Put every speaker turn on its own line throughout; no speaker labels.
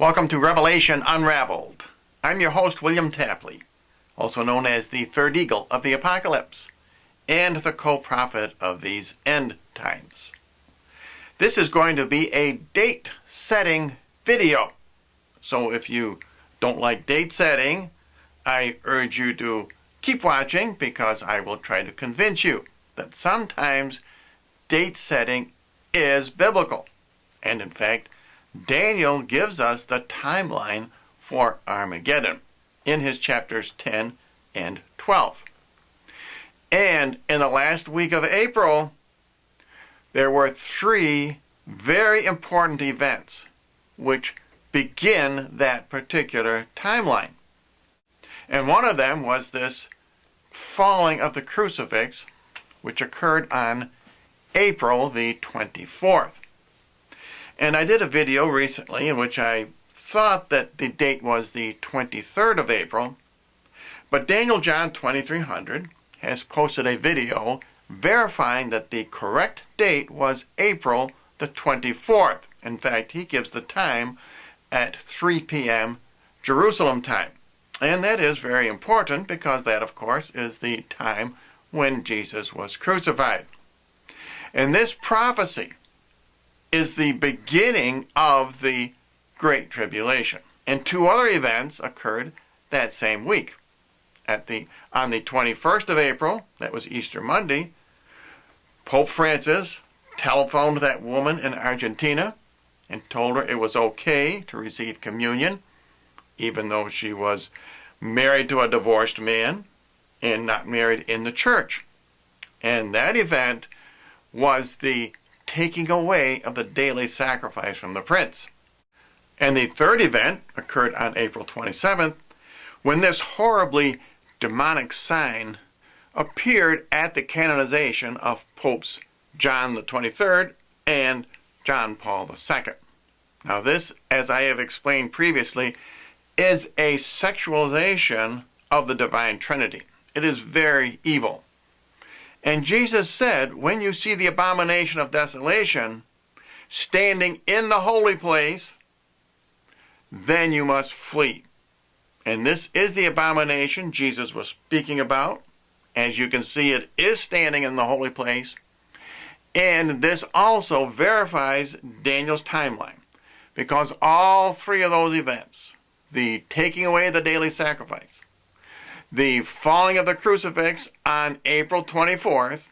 Welcome to Revelation Unraveled. I'm your host, William Tapley, also known as the Third Eagle of the Apocalypse, and the co-prophet of these end times. This is going to be a date-setting video. So if you don't like date setting, I urge you to keep watching because I will try to convince you that sometimes date setting is biblical. And in fact, Daniel gives us the timeline for Armageddon in his chapters 10 and 12. And in the last week of April, there were three very important events which begin that particular timeline. And one of them was this falling of the crucifix, which occurred on April the 24th. And I did a video recently in which I thought that the date was the 23rd of April, but Daniel John 2300 has posted a video verifying that the correct date was April the 24th. In fact, he gives the time at 3 p.m. Jerusalem time. And that is very important because that, of course, is the time when Jesus was crucified. And this prophecy is the beginning of the Great Tribulation. And two other events occurred that same week. On the 21st of April, that was Easter Monday, Pope Francis telephoned that woman in Argentina and told her it was okay to receive communion, even though she was married to a divorced man and not married in the church. And that event was the taking away of the daily sacrifice from the prince. And the third event occurred on April 27th, when this horribly demonic sign appeared at the canonization of Popes John the 23rd and John Paul II. Now this, as I have explained previously, is a sexualization of the divine Trinity. It is very evil. And Jesus said, when you see the abomination of desolation standing in the holy place, then you must flee. And this is the abomination Jesus was speaking about. As you can see, it is standing in the holy place. And this also verifies Daniel's timeline, because all three of those events, the taking away of the daily sacrifice, the falling of the crucifix on April 24th,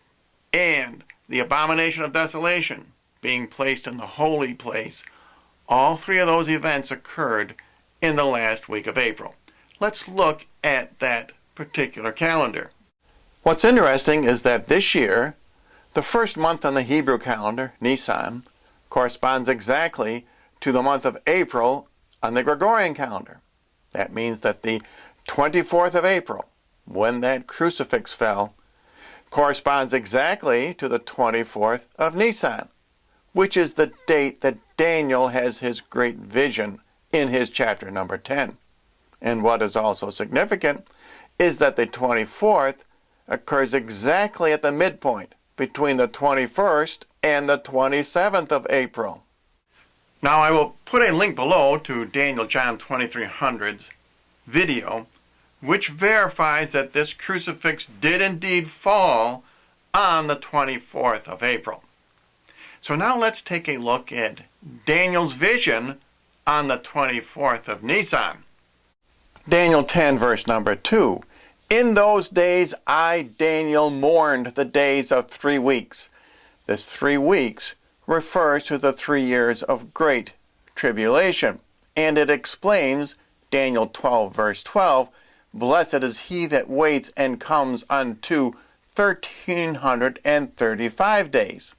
and the abomination of desolation being placed in the holy place, all three of those events occurred in the last week of April. Let's look at that particular calendar. What's interesting is that this year, the first month on the Hebrew calendar, Nisan, corresponds exactly to the month of April on the Gregorian calendar. That means that the 24th of April, when that crucifix fell, corresponds exactly to the 24th of Nisan, which is the date that Daniel has his great vision in his chapter number 10. And what is also significant is that the 24th occurs exactly at the midpoint between the 21st and the 27th of April. Now I will put a link below to Daniel John 2300's video, which verifies that this crucifix did indeed fall on the 24th of April. So now let's take a look at Daniel's vision on the 24th of Nisan. Daniel 10, verse number 2. In those days I, Daniel, mourned the days of 3 weeks. This 3 weeks refers to the 3 years of great tribulation, and it explains Daniel 12, verse 12, blessed is he that waits and comes unto 1335 days.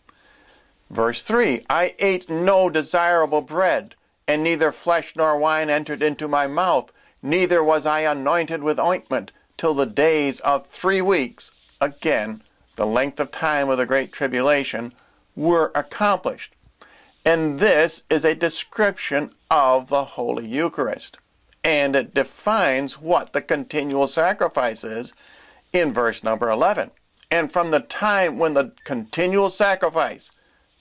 Verse 3, I ate no desirable bread, and neither flesh nor wine entered into my mouth, neither was I anointed with ointment, till the days of 3 weeks, again, the length of time of the Great Tribulation, were accomplished. And this is a description of the Holy Eucharist. And it defines what the continual sacrifice is in verse number 11. And from the time when the continual sacrifice,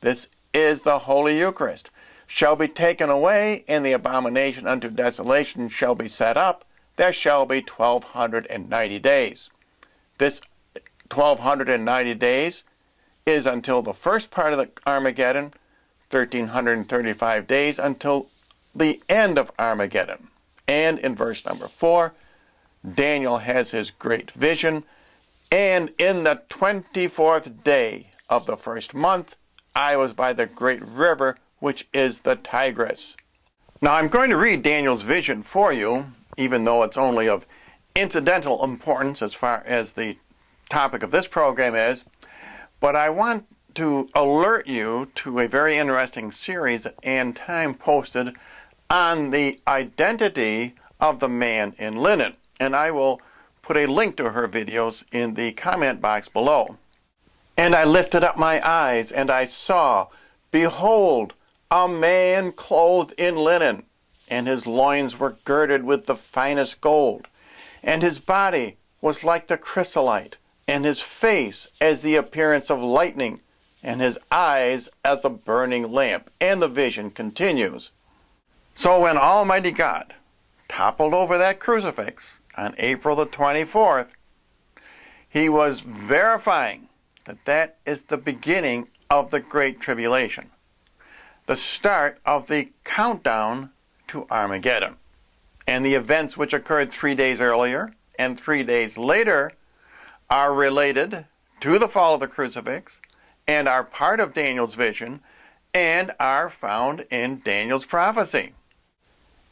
this is the Holy Eucharist, shall be taken away, and the abomination unto desolation shall be set up, there shall be 1290 days. This 1290 days is until the first part of the Armageddon, 1335 days until the end of Armageddon. And in verse number 4, Daniel has his great vision, and in the 24th day of the first month, I was by the great river, which is the Tigris. Now I'm going to read Daniel's vision for you, even though it's only of incidental importance as far as the topic of this program is, but I want to alert you to a very interesting series that Ann Time posted on the identity of the man in linen. And I will put a link to her videos in the comment box below. And I lifted up my eyes, and I saw, behold, a man clothed in linen, and his loins were girded with the finest gold, and his body was like the chrysolite, and his face as the appearance of lightning, and his eyes as a burning lamp. And the vision continues. So when Almighty God toppled over that crucifix on April the 24th, he was verifying that that is the beginning of the Great Tribulation, the start of the countdown to Armageddon. And the events which occurred 3 days earlier and 3 days later are related to the fall of the crucifix and are part of Daniel's vision and are found in Daniel's prophecy.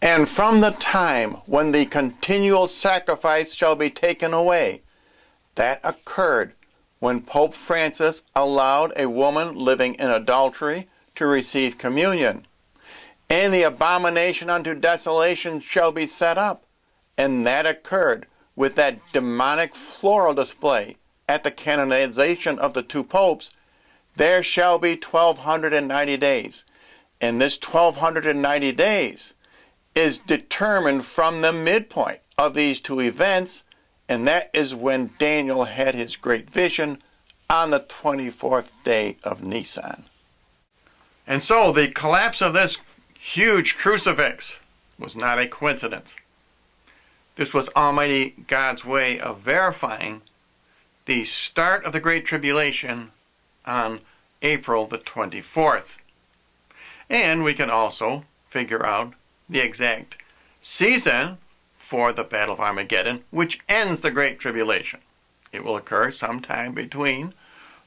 And from the time when the continual sacrifice shall be taken away, that occurred when Pope Francis allowed a woman living in adultery to receive communion. And the abomination unto desolation shall be set up. And that occurred with that demonic floral display at the canonization of the two popes. There shall be 1290 days. And this 1290 days is determined from the midpoint of these two events, and that is when Daniel had his great vision on the 24th day of Nisan. And so the collapse of this huge crucifix was not a coincidence. This was Almighty God's way of verifying the start of the Great Tribulation on April the 24th. And we can also figure out the exact season for the Battle of Armageddon, which ends the Great Tribulation. It will occur sometime between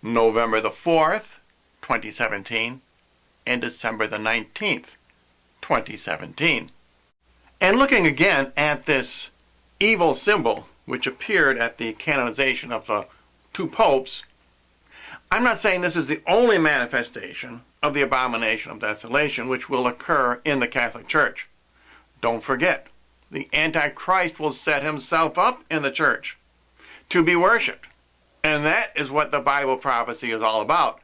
November the 4th, 2017, and December the 19th, 2017. And looking again at this evil symbol, which appeared at the canonization of the two popes, I'm not saying this is the only manifestation of the abomination of desolation which will occur in the Catholic Church. Don't forget, the Antichrist will set himself up in the church to be worshipped. And that is what the Bible prophecy is all about.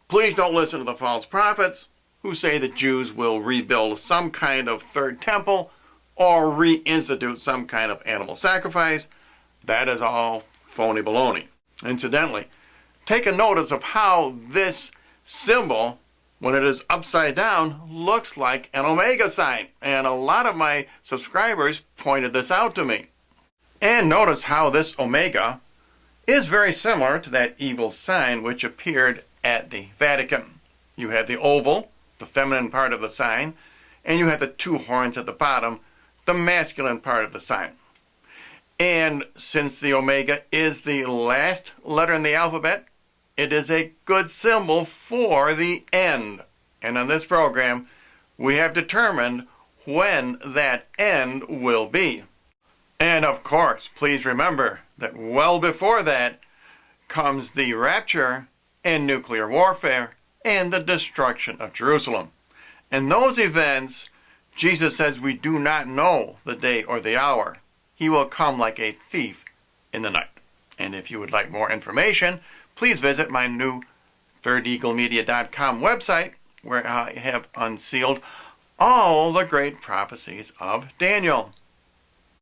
Please don't listen to the false prophets who say the Jews will rebuild some kind of third temple or reinstitute some kind of animal sacrifice. That is all phony baloney. Incidentally, take a notice of how this symbol, when it is upside down, looks like an omega sign. And a lot of my subscribers pointed this out to me. And notice how this omega is very similar to that evil sign which appeared at the Vatican. You have the oval, the feminine part of the sign, and you have the two horns at the bottom, the masculine part of the sign. And since the omega is the last letter in the alphabet, it is a good symbol for the end. And on this program, we have determined when that end will be. And of course, please remember that well before that comes the rapture and nuclear warfare and the destruction of Jerusalem. And those events, Jesus says we do not know the day or the hour. He will come like a thief in the night. And if you would like more information, please visit my new ThirdEagleMedia.com website, where I have unsealed all the great prophecies of Daniel.